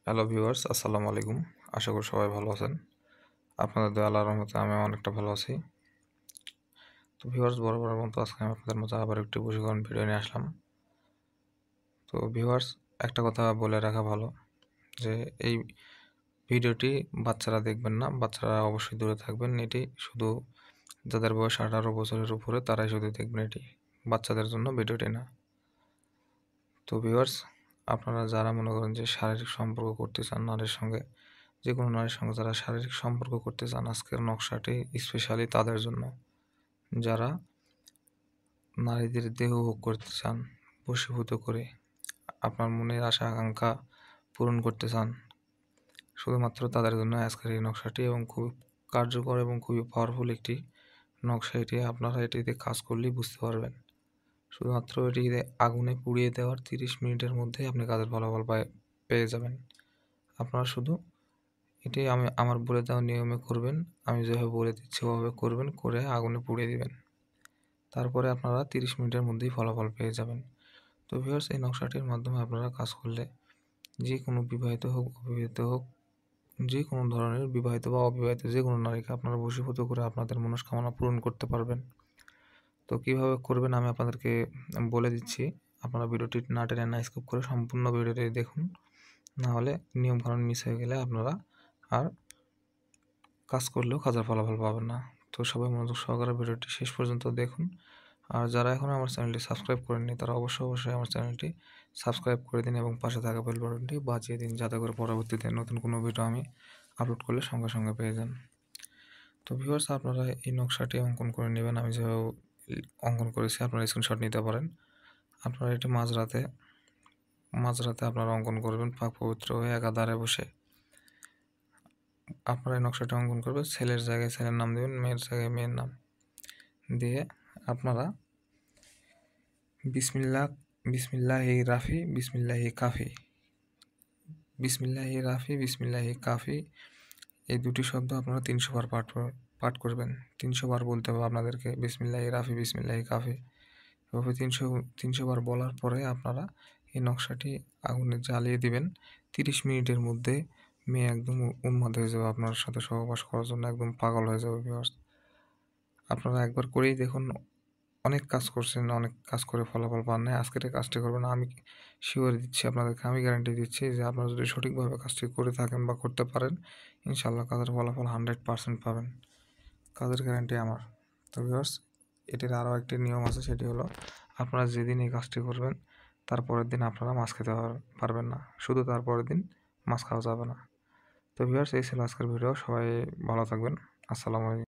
Hello viewers, আসসালামু আলাইকুম। আশা করি সবাই ভালো আছেন। আপনাদের দয়া আল্লাহর রহমতে আমি অনেকটা ভালো আছি। তো ভিউয়ার্স, বরাবরের মতো আজকে আমি আপনাদের মতো আবার একটি বশীকরণ ভিডিও নিয়ে আসলাম। তো ভিউয়ার্স, একটা কথা বলে রাখা ভালো যে এই ভিডিওটি বাচ্চারা দেখবেন না, বাচ্চারা অবশ্যই দূরে থাকবেন। এটি শুধু যাদের বয়স 18 বছরের উপরে তারাই শুধু দেখবেন, এটি বাচ্চাদের জন্য ভিডিওটি না। তো ভিউয়ার্স, আপনারা যারা মনে করেন যে শারীরিক সম্পর্ক করতে চান নারীর সঙ্গে, যে কোনো নারীর সঙ্গে যারা শারীরিক সম্পর্ক করতে চান, আজকের নকশাটি স্পেশালি তাদের জন্য। যারা নারীদের দেহ ভোগ করতে চান বশীভূত করে, আপনার মনের আশা আকাঙ্ক্ষা পূরণ করতে চান, শুধুমাত্র তাদের জন্য আজকের এই নকশাটি, এবং খুবই কার্যকর এবং খুবই পাওয়ারফুল একটি নকশা। এটি আপনারা এটিতে কাজ করলেই বুঝতে পারবেন। শুধুমাত্র এটিতে আগুনে পুড়িয়ে দেওয়ার 30 মিনিটের মধ্যেই আপনি কাজের ফলাফল পেয়ে যাবেন। আপনারা শুধু এটি আমার বলে দেওয়া নিয়মে করবেন। আমি যেভাবে বলে দিচ্ছি ওভাবে করবেন, করে আগুনে পুড়িয়ে দিবেন। তারপরে আপনারা 30 মিনিটের মধ্যেই ফলাফল পেয়ে যাবেন। তো ভিউয়ার্স, এই নকশাটির মাধ্যমে আপনারা কাজ করলে যে কোনো বিবাহিত হোক অবিবাহিত হোক, যে কোনো ধরনের বিবাহিত বা অবিবাহিত যে কোনো নারীকে আপনারা বশীভূত করে আপনাদের মনস্কামনা পূরণ করতে পারবেন। তো কীভাবে করবেন আমি আপনাদেরকে বলে দিচ্ছি। আপনারা ভিডিওটি না টেনে না স্কিপ করে সম্পূর্ণ ভিডিওটি দেখুন, না হলে নিয়মকানুন মিস হয়ে গেলে আপনারা আর কাজ করলেও কাজের ফলাফল পাবেন না। তো সবাই মনোযোগ সহকারে ভিডিওটি শেষ পর্যন্ত দেখুন। আর যারা এখনও আমার চ্যানেলটি সাবস্ক্রাইব করেননি তারা অবশ্যই আমার চ্যানেলটি সাবস্ক্রাইব করে দিন এবং পাশে থাকা বেল বাটনটি বাজিয়ে দিন, যাতে করে পরবর্তীতে নতুন কোনো ভিডিও আমি আপলোড করলে সঙ্গে সঙ্গে পেয়ে যান। তো ভিউয়ার্স, আপনারা এই নকশাটি অঙ্কন করে নেবেন। আমি যেভাবে অঙ্কন করেছি আপনারা স্ক্রিনশট নিতে পারেন। আপনারা এটি মাঝরাতে আপনারা অঙ্কন করবেন পাক পবিত্র হয়ে একাধারে বসে। আপনারা এই নকশাটি অঙ্কন করবেন, ছেলের জায়গায় ছেলের নাম দেবেন, মেয়ের জায়গায় মেয়ের নাম দিয়ে আপনারা বিসমিল্লাহি রাফি বিসমিল্লাহি কাফি, বিসমিল্লাহি রাফি বিসমিল্লাহি কাফি, এই দুটি শব্দ আপনারা 300 বার পাঠ করবেন। 300 বার বলতে হবে আপনাদেরকে, বিসমিল্লাহি রাফি বিসমিল্লাহি কাফি। এভাবে 300 বার বলার পরে আপনারা এই নকশাটি আগুনে জ্বালিয়ে দিবেন। 30 মিনিটের মধ্যে মেয়ে একদম উন্মাদ হয়ে যাবে, আপনার সাথে সহবাস করার জন্য একদম পাগল হয়ে যাবে। ভিউয়ার্স, আপনারা একবার করেই দেখুন। অনেক কাজ করছেন, অনেক কাজ করে ফলাফল পান নাই, আজকের এই কাজটি করবেন। আমি শিওর দিচ্ছি আপনাদেরকে, আমি গ্যারান্টি দিচ্ছি যে আপনারা যদি সঠিকভাবে কাজটি করে থাকেন বা করতে পারেন, ইনশাআল্লাহ কাজের ফলাফল 100% পাবেন। কাজের গ্যারান্টি আমার। তো ভিউয়ার্স, এটির আরও একটি নিয়ম আছে, সেটি হলো আপনারা যেদিন এই কাজটি করবেন তার পরের দিন আপনারা মাছ খেতে পারবেন না, শুধু তার পরের দিন মাছ খাওয়া যাবে না। তো ভিউয়ার্স, এই ছিল আজকের ভিডিও। সবাই ভালো থাকবেন। আসসালামু আলাইকুম।